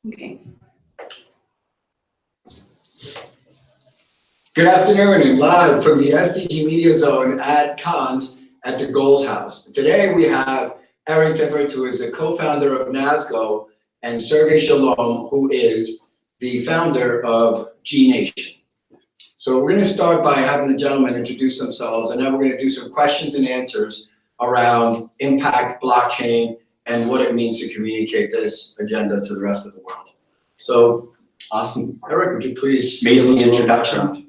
Okay. Good afternoon, and live from the SDG Media Zone at Cons at the Goals House. Today we have Eric Tippetts, who is the co-founder of NASGO, and Sergey Sholom, who is the founder of GNation. So we're going to start by having the gentlemen introduce themselves, and then we're going to do some questions and answers around impact, blockchain, and what it means to communicate this agenda to the rest of the world. So, awesome. Eric, would you please amazing introduction.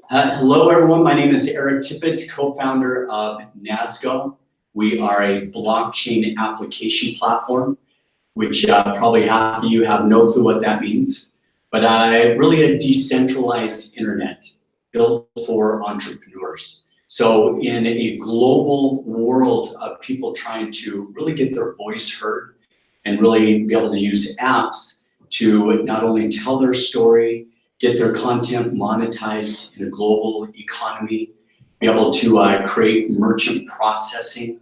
Hello, everyone. My name is Eric Tippetts, co-founder of NASGO. We are a blockchain application platform, which probably half of you have no clue what that means. But really a decentralized internet built for entrepreneurs. So in a global world of people trying to really get their voice heard and really be able to use apps to not only tell their story, get their content monetized in a global economy, be able to create merchant processing.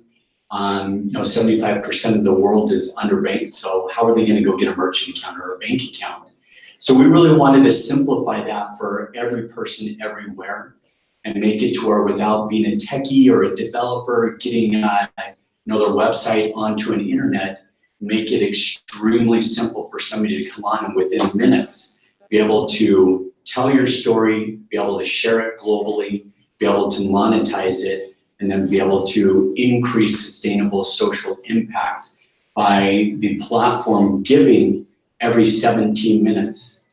75% of the world is underbanked, so how are they going to go get a merchant account or a bank account? So we really wanted to simplify that for every person everywhere and make it to where without being a techie or a developer getting their website onto an internet, make it extremely simple for somebody to come on and within minutes be able to tell your story, be able to share it globally, be able to monetize it, and then be able to increase sustainable social impact by the platform giving every 17 minutes.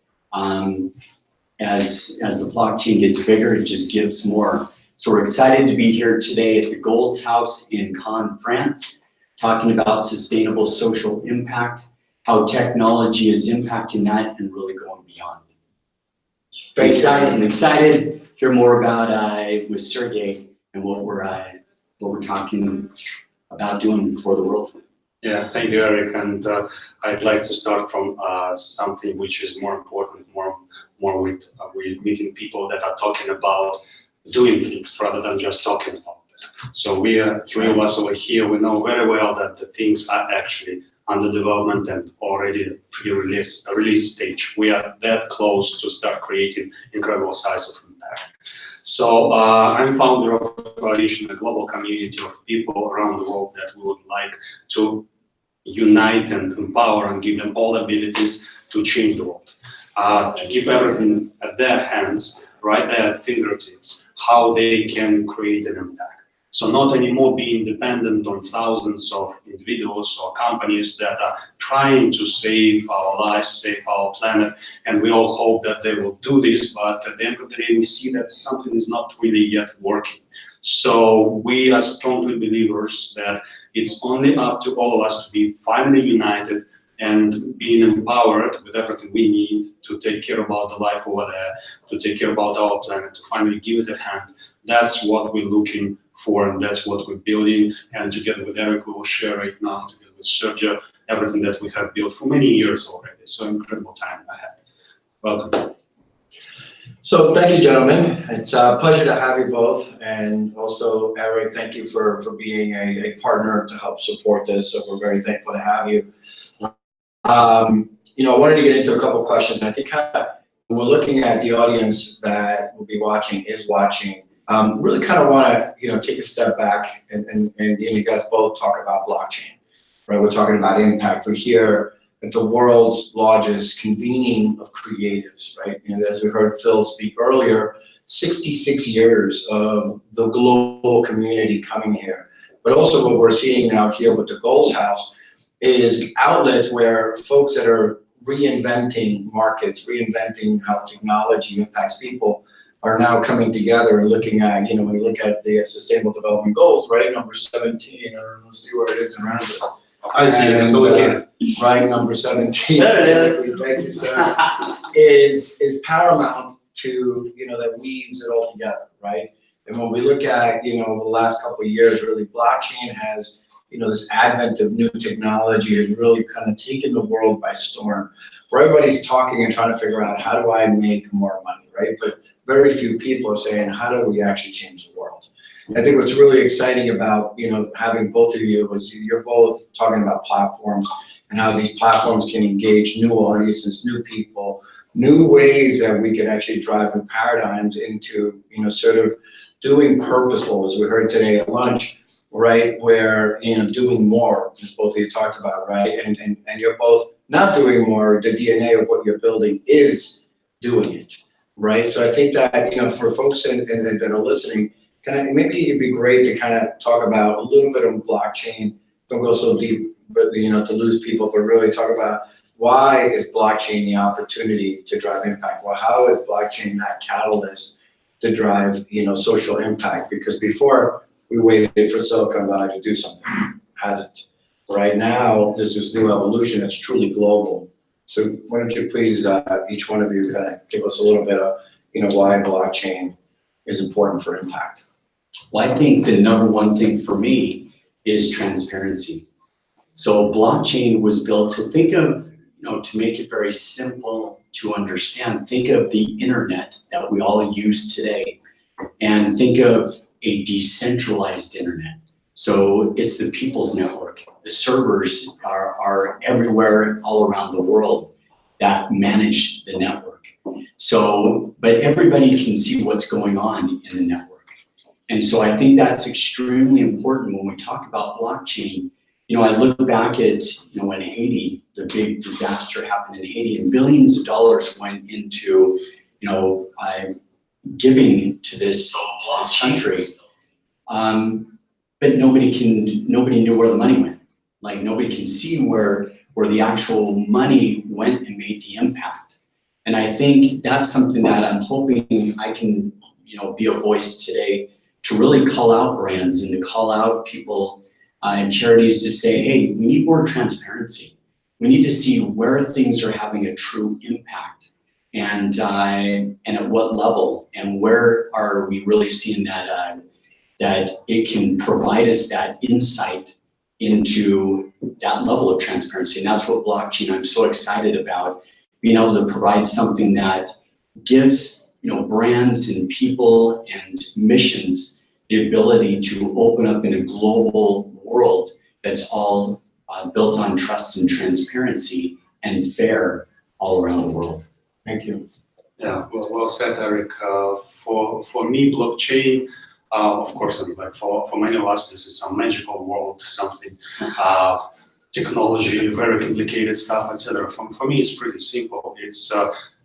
As the blockchain gets bigger, it just gives more. So we're excited to be here today at the Goals House in Cannes, France, talking about sustainable social impact, how technology is impacting that and really going beyond. Very excited. I'm excited to hear more about with Sergey and what we're talking about doing for the world. Yeah, thank you, Eric. And I'd like to start from something which is more important, more with meeting people that are talking about doing things rather than just talking about them. So we are three of us over here. We know very well that the things are actually under development and already pre-release stage. We are that close to start creating incredible size of impact. So I'm founder of GNation, a global community of people around the world that we would like to unite and empower and give them all abilities to change the world, to give everything at their hands, right there at fingertips, how they can create an impact. So not anymore being dependent on thousands of individuals or companies that are trying to save our lives, save our planet, and we all hope that they will do this, but at the end of the day, we see that something is not really yet working. So we are strongly believers that it's only up to all of us to be finally united and being empowered with everything we need to take care about the life over there, to take care about our planet, to finally give it a hand. That's what we're looking for, and that's what we're building. And together with Eric, we will share right now, together with Sergio, everything that we have built for many years already. So incredible time ahead. Welcome. So thank you, gentlemen. It's a pleasure to have you both. And also, Eric, thank you for being a partner to help support this. So we're very thankful to have you. I wanted to get into a couple of questions. And I think when we're looking at the audience that will be watching, really kind of want to, take a step back and you guys both talk about blockchain, right? We're talking about impact. We're here at the world's largest convening of creatives, right? And as we heard Phil speak earlier, 66 years of the global community coming here. But also what we're seeing now here with the Goals House is outlets where folks that are reinventing markets, reinventing how technology impacts people are now coming together and looking at, when you look at the Sustainable Development Goals, right, number 17, or let's see where it is around this. I see it, so we can. Right, number 17. There it is. Thank you, sir. is paramount to, that weaves it all together, right? And when we look at, over the last couple of years, really blockchain has, this advent of new technology has really kind of taken the world by storm, where everybody's talking and trying to figure out, how do I make more money, right? But very few people are saying, how do we actually change the world? I think what's really exciting about, having both of you is you're both talking about platforms and how these platforms can engage new audiences, new people, new ways that we can actually drive new paradigms into, sort of doing purposeful, as we heard today at lunch, right? Where, doing more, as both of you talked about, right? And you're both not doing more. The DNA of what you're building is doing it, right? So I think that, for folks that are listening, maybe it'd be great to kind of talk about a little bit of blockchain. Don't go so deep, but to lose people, but really talk about why is blockchain the opportunity to drive impact? Well, how is blockchain that catalyst to drive, social impact? Because before we waited for Silicon Valley to do something, hasn't. Right now, there's this new evolution that's truly global. So why don't you please, each one of you, kind of give us a little bit of, why blockchain is important for impact. Well, I think the number one thing for me is transparency. So blockchain was built, so think of, to make it very simple to understand, think of the internet that we all use today, and think of a decentralized internet. So it's the people's network. The servers are everywhere, all around the world, that manage the network. So, but everybody can see what's going on in the network. And so I think that's extremely important when we talk about blockchain. I look back at, when Haiti, the big disaster happened in Haiti, and billions of dollars went into, giving to this country. But nobody knew where the money went. Like, nobody can see where the actual money went and made the impact. And I think that's something that I'm hoping I can, be a voice today to really call out brands and to call out people and charities to say, hey, we need more transparency. We need to see where things are having a true impact, and at what level, and where are we really seeing that it can provide us that insight into that level of transparency. And that's what blockchain, I'm so excited about, being able to provide something that gives brands and people and missions the ability to open up in a global world that's all built on trust and transparency and fair all around the world. Thank you. Yeah, well said, Eric. For me, blockchain, of course, like for many of us, this is some magical world, something technology, very complicated stuff, etc. For me, it's pretty simple. It's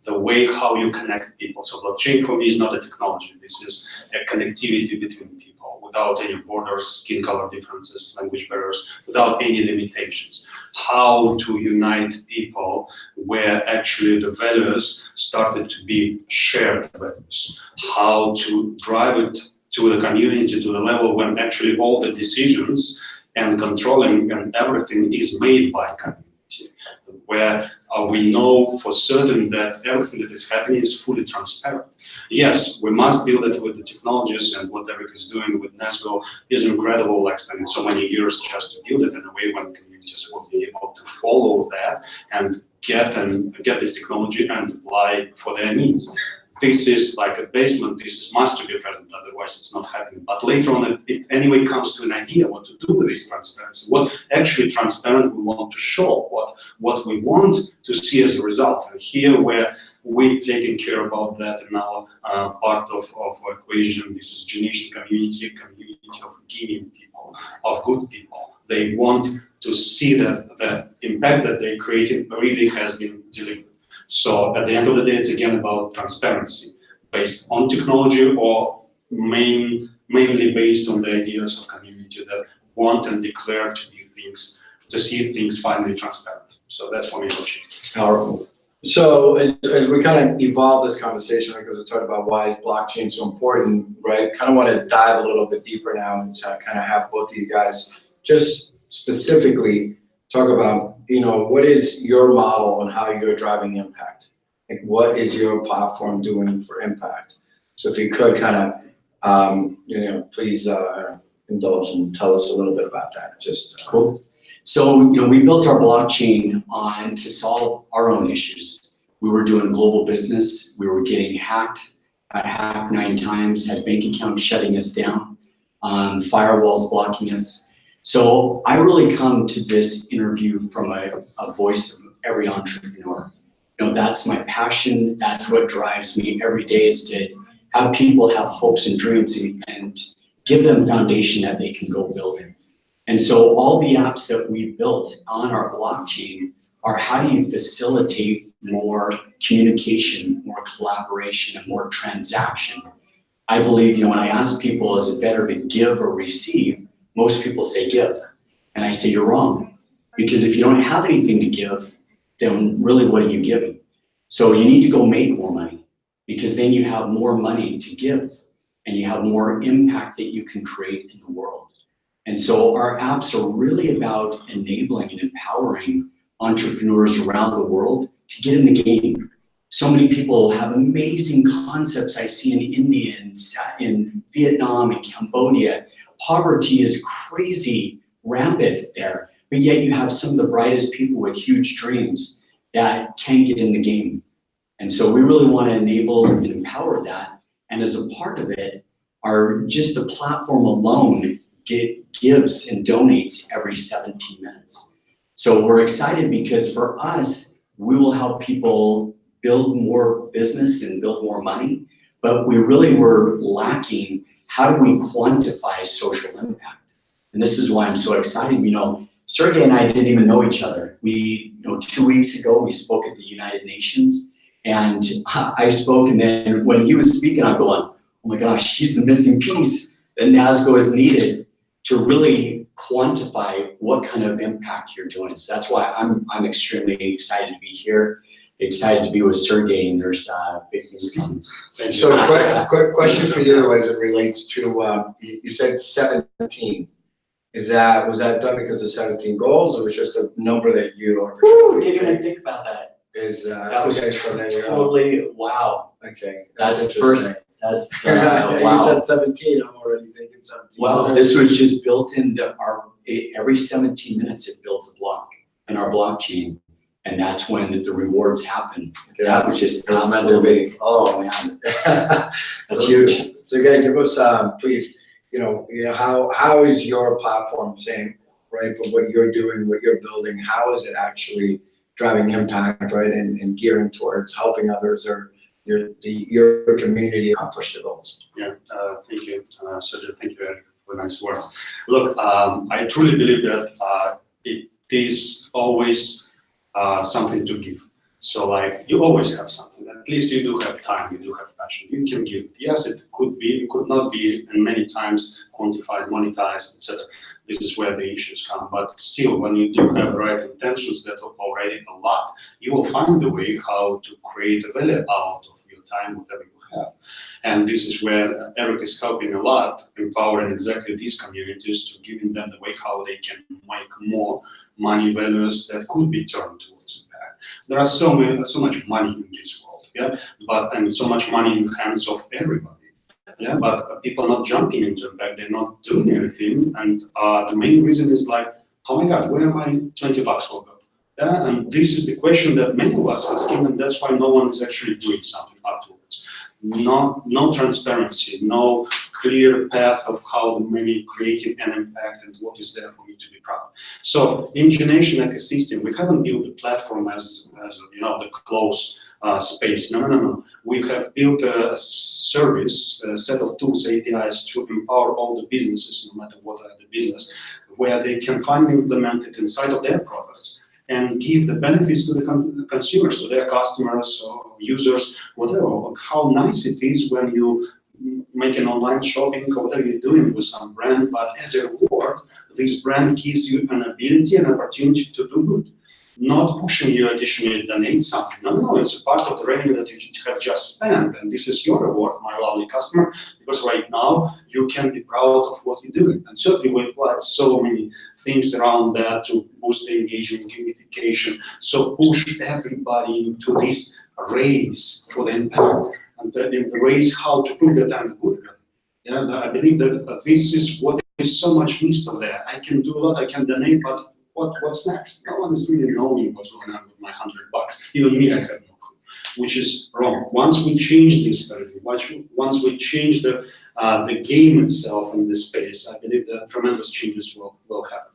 the way how you connect people. So blockchain for me is not a technology. This is a connectivity between people without any borders, skin color differences, language barriers, without any limitations. How to unite people where actually the values started to be shared values. How to drive it to the community, to the level when actually all the decisions and controlling and everything is made by community, where we know for certain that everything that is happening is fully transparent. Yes, we must build it with the technologies, and what Eric is doing with NASGO is incredible, like spending so many years just to build it in a way when communities will be able to follow that and get this technology and apply for their needs. This is like a basement, this must to be present, otherwise it's not happening. But later on, it anyway comes to an idea what to do with this transparency, what actually transparent we want to show, what we want to see as a result. And here where we're taking care about that in our part of our equation, this is GNation community of giving people, of good people. They want to see that the impact that they created really has been delivered. So at the end of the day, it's again about transparency based on technology or mainly based on the ideas of community that want and declare to do things, to see things finally transparent. So that's for me, Powerful. So as we kind of evolve this conversation, because we talked about why is blockchain so important, right? Kind of want to dive a little bit deeper now and kind of have both of you guys just specifically talk about, what is your model on how you're driving impact? Like, what is your platform doing for impact? So if you could kind of, please indulge and tell us a little bit about that. Just cool. So, we built our blockchain to solve our own issues. We were doing global business. We were getting hacked 9 times, had bank accounts shutting us down. firewalls blocking us. So I really come to this interview from a voice of every entrepreneur. You know, that's my passion. That's what drives me every day, is to have people have hopes and dreams and give them a foundation that they can go build in. And so all the apps that we've built on our blockchain are how do you facilitate more communication, more collaboration, and more transaction. I believe, you know, when I ask people, is it better to give or receive? Most people say give. And I say, you're wrong. Because if you don't have anything to give, then really what are you giving? So you need to go make more money, because then you have more money to give and you have more impact that you can create in the world. And so our apps are really about enabling and empowering entrepreneurs around the world to get in the game. So many people have amazing concepts I see in India and in Vietnam and Cambodia. Poverty is crazy rampant there, but yet you have some of the brightest people with huge dreams that can get in the game. And so we really want to enable and empower that. And as a part of it, just the platform alone gives and donates every 17 minutes. So we're excited because for us, we will help people build more business and build more money, but we really were lacking, how do we quantify social impact? And this is why I'm so excited. You know, Sergey and I didn't even know each other. We, you know, 2 weeks ago, we spoke at the United Nations, and I spoke, and then when he was speaking, I'm going, oh my gosh, he's the missing piece that NASGO is needed to really quantify what kind of impact you're doing. So that's why I'm extremely excited to be here, excited to be with Sergey, and there's big things coming. So quick question for you as it relates to, you said 17. Was that done because of 17 goals, or was just a number that you or? Ooh, didn't even think about that. That was Okay, so there you go. totally, wow. Okay. That's first, that's, Yeah, wow. you said 17, I'm already thinking 17. Well, this was just built into every 17 minutes it builds a block in our blockchain. And that's when the rewards happen. Yeah, That was just it was meant to be. Oh man, that's huge. So again, give us, please, how is your platform saying, right, but what you're doing, what you're building, how is it actually driving impact, right, and gearing towards helping others or your community accomplish the goals? Yeah, thank you, Sergio. Thank you for nice words. Look, I truly believe that it is always something to give. So like you always have something. At least you do have time, you do have passion. You can give. Yes, it could be, it could not be, and many times quantified, monetized, etc. This is where the issues come. But still, when you do have right intentions that are already a lot, you will find a way how to create a value out of your time, whatever you have. And this is where Eric is helping a lot, empowering exactly these communities to giving them the way how they can make more money values that could be turned towards impact. There are so much money in this world, yeah, and so much money in the hands of everybody. Yeah, but people are not jumping into impact, they're not doing anything, and the main reason is like, oh my God, where are my 20 bucks will go? Yeah, and this is the question that many of us are asking, and that's why no one is actually doing something afterwards. No transparency, no clear path of how the money creating an impact and what is there for me to be proud. So in GNation ecosystem, we haven't built the platform as the closed space. No. We have built a service, a set of tools, APIs to empower all the businesses, no matter what are the business, where they can finally implement it inside of their products and give the benefits to the consumers, to their customers or users, whatever. How nice it is when you make an online shopping or whatever you're doing with some brand, but as a reward, this brand gives you an ability and opportunity to do good. Not pushing you additionally to donate something. No, it's a part of the revenue that you have just spent, and this is your reward, my lovely customer, because right now you can be proud of what you're doing. And certainly we applied so many things around that to boost the engagement, gamification, so push everybody into this race for the impact, and in the race how to prove that I'm good. Yeah, I believe that this is what is so much missed over there. I can do a lot, I can donate, but what's next? No one is really knowing what's going on with my $100. Even me, I have no clue. which is wrong. Once we change this paradigm, once we change the game itself in this space, I believe that tremendous changes will happen.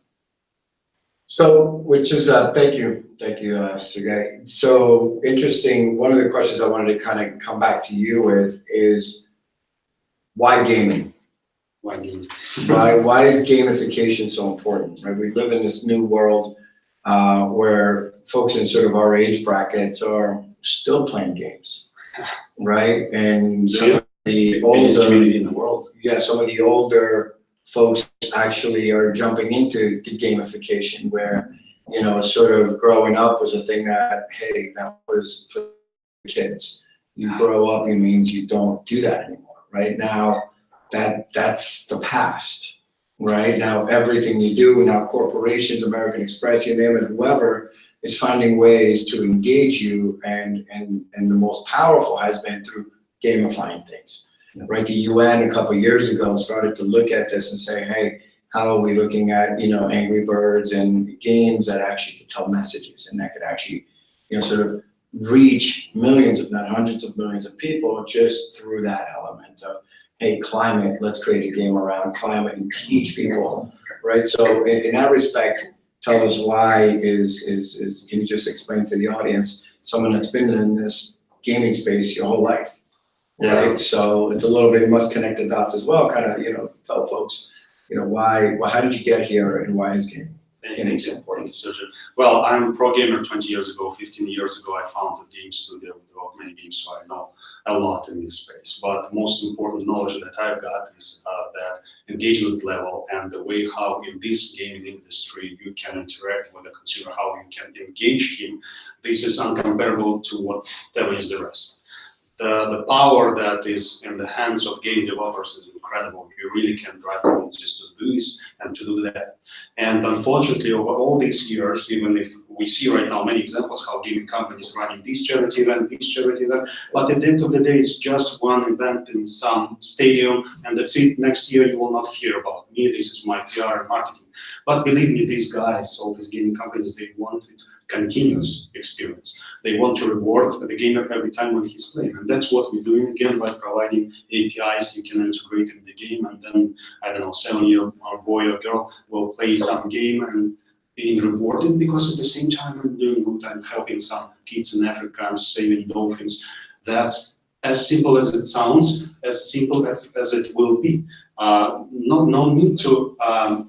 So, which is, thank you, Sergey. So interesting, one of the questions I wanted to kind of come back to you with is, why gaming? Why gaming? Why is gamification so important, right? We live in this new world where folks in sort of our age brackets are still playing games, right? And some of the older community in the world. Yeah, some of the older folks actually are jumping into gamification, where, you know, sort of growing up was a thing that, hey, that was for kids. You grow up, it means you don't do that anymore. Right now, that's the past. Right now, everything you do now, corporations, American Express, you name it, whoever is finding ways to engage you, and the most powerful has been through gamifying things. Right, the UN a couple of years ago started to look at this and say, hey, how are we looking at, you know, Angry Birds and games that actually could tell messages and that could actually, you know, sort of reach millions, if not hundreds of millions of people just through that element of, hey, climate, let's create a game around climate and teach people, right? So in that respect, tell us why can you just explain to the audience, someone that's been in this gaming space your whole life? Right, Yeah. so it's a little bit, you must connect the dots as well, kind of, you know, tell folks, you know, how did you get here and why is gaming so important? Sergio. Well, I'm a pro gamer 20 years ago, 15 years ago, I founded a game studio, we developed many games, so I know a lot in this space. But the most important knowledge that I've got is that engagement level and the way how in this gaming industry you can interact with the consumer, how you can engage him. This is uncomparable to whatever is the rest. The power that is in the hands of game developers is incredible. You really can drive communities to do this and to do that. And unfortunately, over all these years, even if we see right now many examples how gaming companies running this charity event, but at the end of the day, it's just one event in some stadium, and that's it. Next year, you will not hear about me. This is my PR and marketing. But believe me, these guys, all these gaming companies, they want it continuous experience. They want to reward the gamer every time when he's playing. And that's what we're doing again by providing APIs you can integrate in the game, and then, I don't know, 7-year-old boy or girl will play some game and being rewarded because at the same time I'm doing good, I'm helping some kids in Africa, I'm saving dolphins. That's as simple as it sounds, as simple as it will be. No need to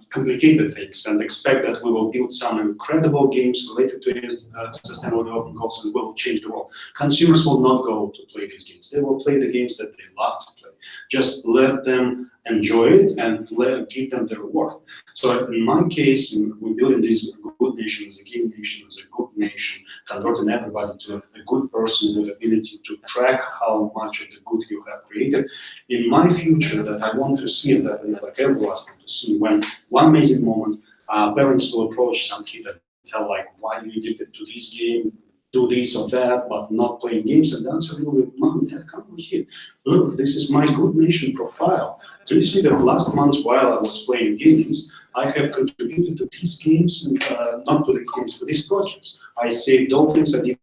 complicate the things and expect that we will build some incredible games related to sustainable development goals and will change the world. Consumers will not go to play these games. They will play the games that they love to play. Just let them enjoy it and give them the reward. So in my case, we're building this good nation as a game nation, as a good nation, converting everybody to a good person with ability to track how much of the good you have created. In my future, that I want to see, and that like everyone wants to see, when one amazing moment, parents will approach some kid and tell like, why are you addicted to this game? Do this or that, but not playing games. And the answer will be, Mom, Dad, come over here. Look, this is my good nation profile. Do you see that last month while I was playing games, I have contributed to these games, and not to these games, to these projects. I saved dolphins, I did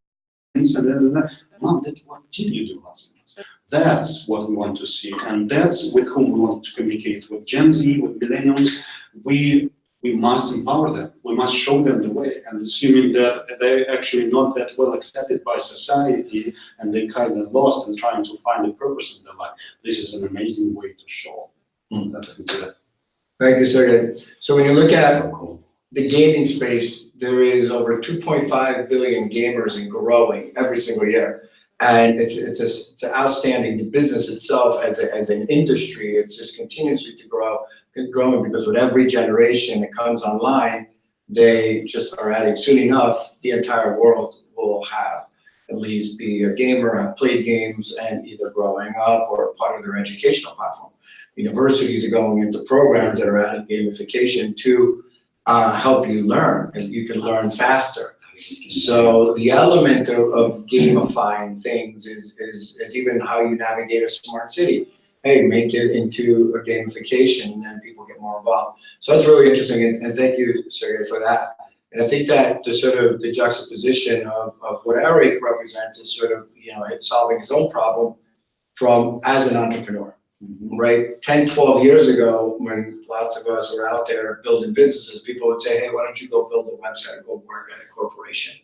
things, and then, Mom, Dad, what did you do last month? That's what we want to see, and that's with whom we want to communicate. With Gen Z, with millennials, we must empower them. We must show them the way. And assuming that they're actually not that well accepted by society and they kind of lost and trying to find a purpose in their life, this is an amazing way to show that. Thank you, Sergey. So when you look at the gaming space, there is over 2.5 billion gamers and growing every single year. And it's outstanding. The business itself as an industry, it's just continuously to growing because with every generation that comes online, they just are adding. Soon enough, the entire world will have at least be a gamer, have played games, and either growing up or part of their educational platform. Universities are going into programs that are adding gamification to help you learn, and you can learn faster. So the element of gamifying things is even how you navigate a smart city. Hey, make it into a gamification and people get more involved. So that's really interesting, and thank you, Sergey, for that. And I think that the sort of the juxtaposition of what Eric represents is sort of, solving his own problem from as an entrepreneur, right? 10, 12 years ago, when lots of us were out there building businesses, people would say, hey, why don't you go build a website or go work at a corporation,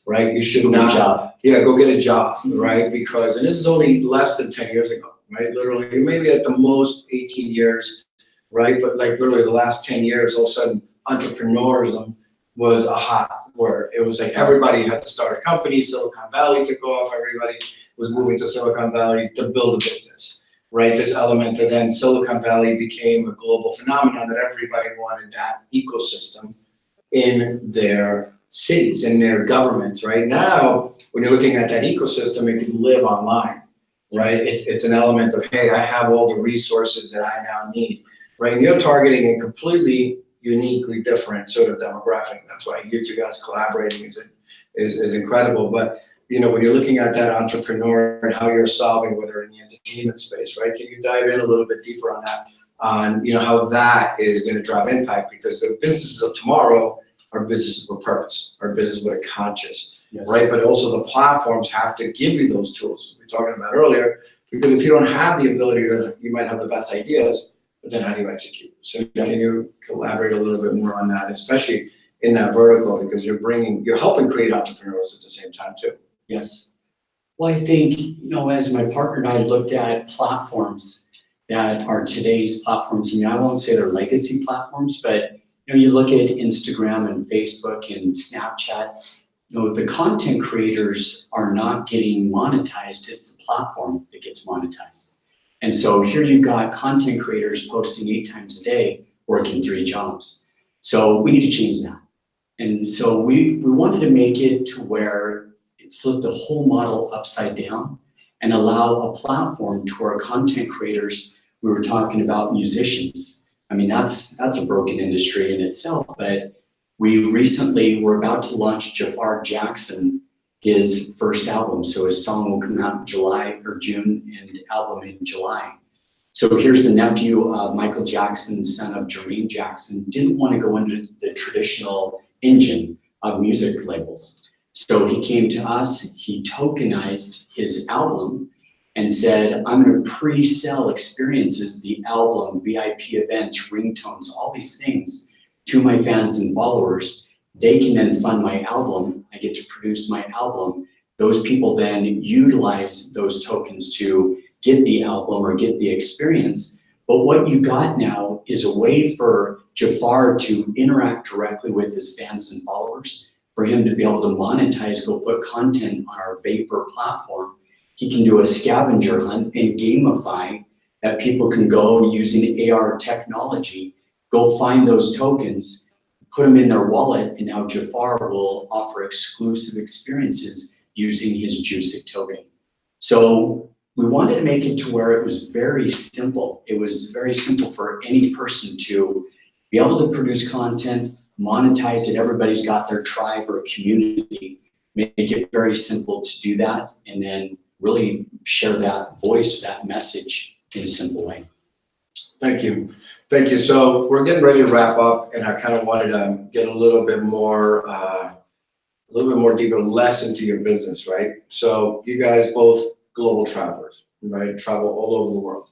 right? You should not, go get a job, right? Because, and this is only less than 10 years ago, right? Literally, maybe at the most 18 years, right? But like literally the last 10 years, all of a sudden, entrepreneurism was a hot word. It was like everybody had to start a company. Silicon Valley took off. Everybody was moving to Silicon Valley to build a business, right? This element, and then Silicon Valley became a global phenomenon that everybody wanted that ecosystem in their cities, in their governments. Right now, when you're looking at that ecosystem, it can live online, right? It's an element of, hey, I have all the resources that I now need, right? And you're targeting a completely uniquely different sort of demographic. That's why you two guys collaborating is incredible. But when you're looking at that entrepreneur and how you're solving, whether in the entertainment space, right? Can you dive in a little bit deeper on that? On how that is going to drive impact, because the businesses of tomorrow are businesses with purpose, are businesses with a conscious, right? But also the platforms have to give you those tools we were talking about earlier, because if you don't have the ability to, you might have the best ideas, but then how do you execute? So can you elaborate a little bit more on that, especially in that vertical, because you're helping create entrepreneurs at the same time too. Yes. Well, I think, as my partner and I looked at platforms that are today's platforms, I won't say they're legacy platforms, but you look at Instagram and Facebook and Snapchat, the content creators are not getting monetized. It's the platform that gets monetized. And so here you've got content creators posting 8 times a day, working 3 jobs. So we need to change that. And so we wanted to make it to where it flipped the whole model upside down and allow a platform to our content creators. We were talking about musicians. I mean, that's a broken industry in itself, but we recently were about to launch Jafar Jackson, his first album. So his song will come out in July or June and album in July. So here's the nephew of Michael Jackson, son of Jermaine Jackson, didn't want to go into the traditional engine of music labels. So he came to us, he tokenized his album and said, I'm going to pre-sell experiences, the album, VIP events, ringtones, all these things to my fans and followers. They can then fund my album. I get to produce my album. Those people then utilize those tokens to get the album or get the experience. But what you got now is a way for Jafar to interact directly with his fans and followers, for him to be able to monetize, go put content on our Vapor platform. He can do a scavenger hunt and gamify that people can go using AR technology, go find those tokens, put them in their wallet, and now Jafar will offer exclusive experiences using his Juicic token. So we wanted to make it to where it was very simple. It was very simple for any person to be able to produce content, monetize it. Everybody's got their tribe or community. Make it very simple to do that, and then really share that voice, that message in a simple way. Thank you. Thank you. So we're getting ready to wrap up, and I kind of wanted to get a little bit more deeper, less into your business, right? So you guys both global travelers, right? Travel all over the world,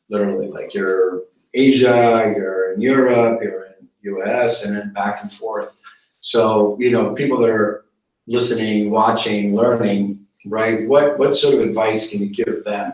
literally. Like you're Asia, you're in Europe, you're in US, and then back and forth. So people that are listening, watching, learning, right? What sort of advice can you give them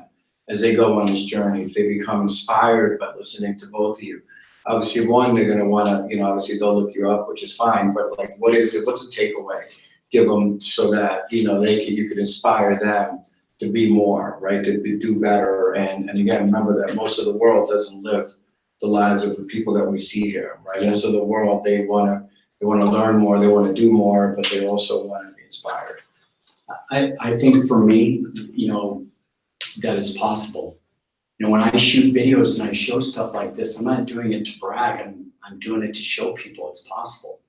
as they go on this journey, if they become inspired by listening to both of you? Obviously, one, they're going to want to, obviously they'll look you up, which is fine, but like, what is it? What's a takeaway? Give them so that, you could inspire them to be more, right? To do better. And again, remember that most of the world doesn't live the lives of the people that we see here, right? Most of the world, they want to learn more, they want to do more, but they also want to be inspired. I think for me, that is possible. When I shoot videos and I show stuff like this, I'm not doing it to brag. I'm doing it to show people it's possible.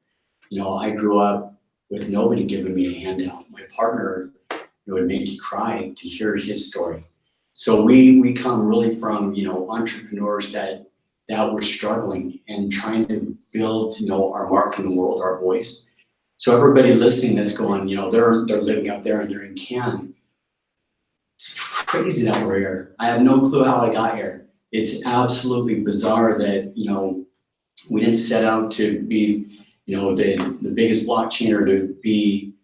I grew up with nobody giving me a handout. My partner, it would make you cry to hear his story. So we come really from, entrepreneurs that were struggling and trying to build, our mark in the world, our voice. So everybody listening that's going, you know, they're living up there and they're in Cannes. It's crazy that we're here. I have no clue how I got here. It's absolutely bizarre that, you know, we didn't set out to be, you know, the biggest blockchain or to be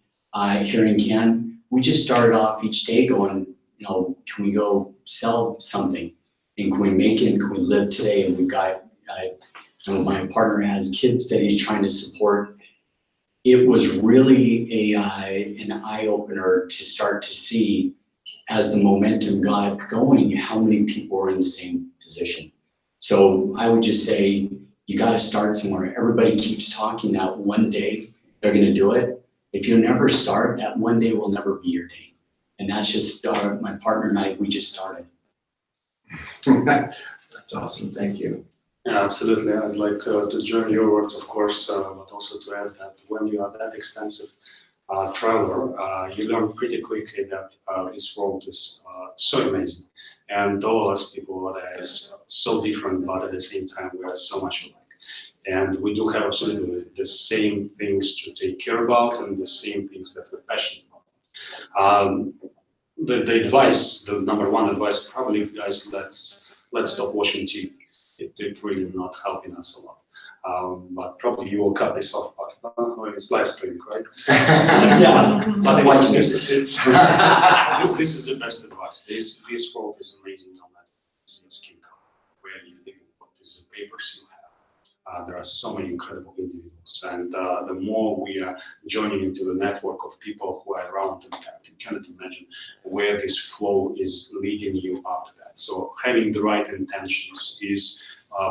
here in Cannes. We just started off each day going, you know, can we go sell something? And can we make it? And can we live today? And we've got, you know, my partner has kids that he's trying to support. It was really an eye-opener to start to see, as the momentum got going, how many people were in the same position. So I would just say, you got to start somewhere. Everybody keeps talking that one day they're going to do it. If you never start, that one day will never be your day. And that's just my partner and I, we just started. That's awesome. Thank you. Yeah, absolutely. I'd like to join your words, of course, but also to add that when you are that extensive traveler, you learn pretty quickly that this world is so amazing. And all of us people are there is so different, but at the same time, we are so much alike. And we do have absolutely the same things to take care about and the same things that we're passionate about. The advice, the number one advice, probably, guys, let's stop watching TV. It really not helping us a lot. But probably you will cut this off, but it's live streaming, right? Yeah, but watching this. This is the best advice. This world is amazing, no matter your skin color, where you live, what is the papers you have. There are so many incredible individuals, and the more we are joining into the network of people who are around, you cannot imagine where this flow is leading you after that. So having the right intentions is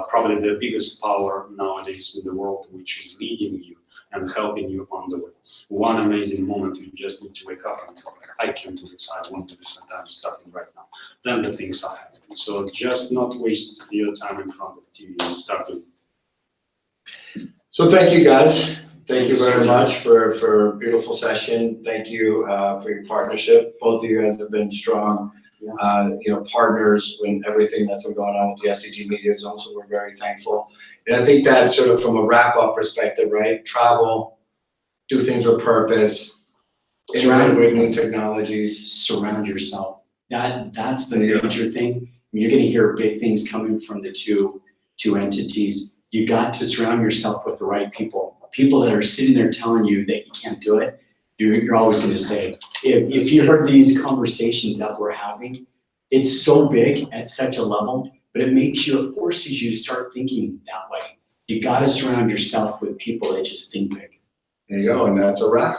probably the biggest power nowadays in the world, which is leading you and helping you on the way. One amazing moment, you just need to wake up and tell, I can do this, I want to do this, and I'm starting right now. Then the things are happening. So just not waste your time in front of TV and start doing. So thank you, guys. Thank you very much for a beautiful session. Thank you for your partnership. Both of you guys have been strong, you know, partners in everything that's been going on with the SDG Media Zone. So we're very thankful. And I think that sort of from a wrap-up perspective, right? Travel, do things with purpose, interact with new technologies. Surround yourself. That's the major thing. You're going to hear big things coming from the two entities. You got to surround yourself with the right people. People that are sitting there telling you that you can't do it, you're always going to say. If you heard these conversations that we're having, it's so big at such a level, but it forces you to start thinking that way. You got to surround yourself with people that just think big. There you go, and that's a wrap.